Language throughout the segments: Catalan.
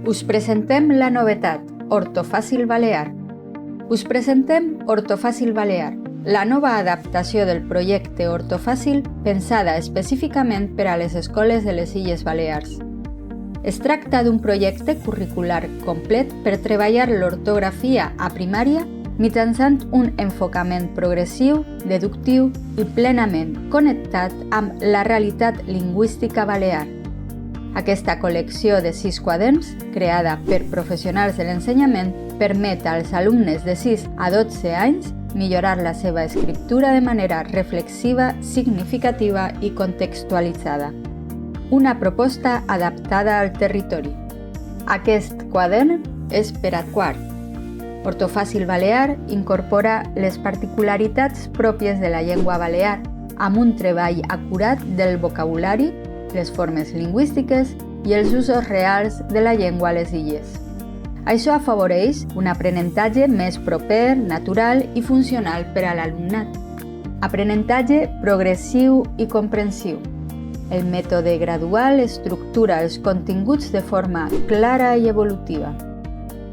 Us presentem la novetat, Ortofàcil Balear. Us presentem Ortofàcil Balear, la nova adaptació del projecte Ortofàcil pensada específicament per a les escoles de les Illes Balears. Es tracta d'un projecte curricular complet per treballar l'ortografia a primària mitjançant un enfocament progressiu, deductiu i plenament connectat amb la realitat lingüística balear. Aquesta col·lecció de 6 quaderns, creada per professionals de l'ensenyament, permet als alumnes de 6 a 12 anys millorar la seva escriptura de manera reflexiva, significativa i contextualitzada. Una proposta adaptada al territori. Aquest quadern és per a quart. Ortofàcil Balear incorpora les particularitats pròpies de la llengua balear amb un treball acurat del vocabulari, les formes lingüístiques i els usos reals de la llengua a les illes. Això afavoreix un aprenentatge més proper, natural i funcional per a l'alumnat. Aprenentatge progressiu i comprensiu. El mètode gradual estructura els continguts de forma clara i evolutiva.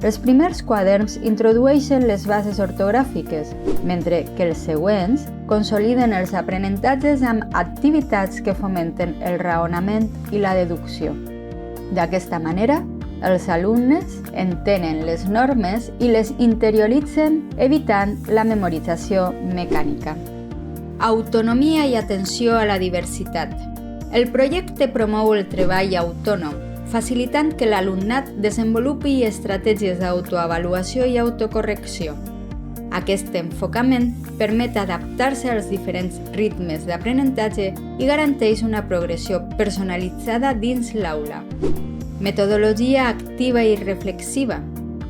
Els primers quaderns introdueixen les bases ortogràfiques, mentre que els següents consoliden els aprenentatges amb activitats que fomenten el raonament i la deducció. D'aquesta manera, els alumnes entenen les normes i les interioritzen, evitant la memorització mecànica. Autonomia i atenció a la diversitat. El projecte promou el treball autònom, facilitant que l'alumnat desenvolupi estratègies d'autoavaluació i autocorrecció. Aquest enfocament permet adaptar-se als diferents ritmes d'aprenentatge i garanteix una progressió personalitzada dins l'aula. Metodologia activa i reflexiva.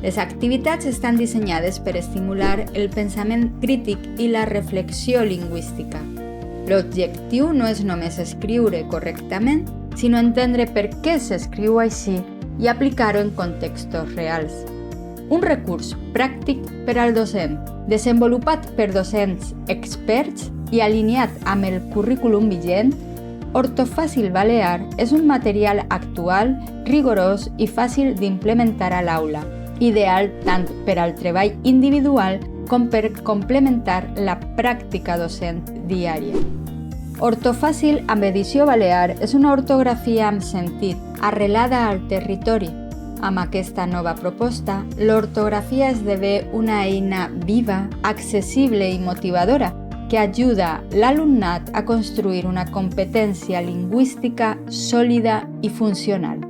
Les activitats estan dissenyades per estimular el pensament crític i la reflexió lingüística. L'objectiu no és només escriure correctament, sinó entendre per què s'escriu així i aplicar-ho en contextos reals. Un recurs pràctic per al docent, desenvolupat per docents experts i alineat amb el currículum vigent, Ortofàcil Balear és un material actual, rigorós i fàcil d'implementar a l'aula, ideal tant per al treball individual com per complementar la pràctica docent diària. Ortofàcil amb edició balear és una ortografia amb sentit, arrelada al territori. Amb aquesta nova proposta, l'ortografia esdevé una eina viva, accessible i motivadora que ajuda l'alumnat a construir una competència lingüística sòlida i funcional.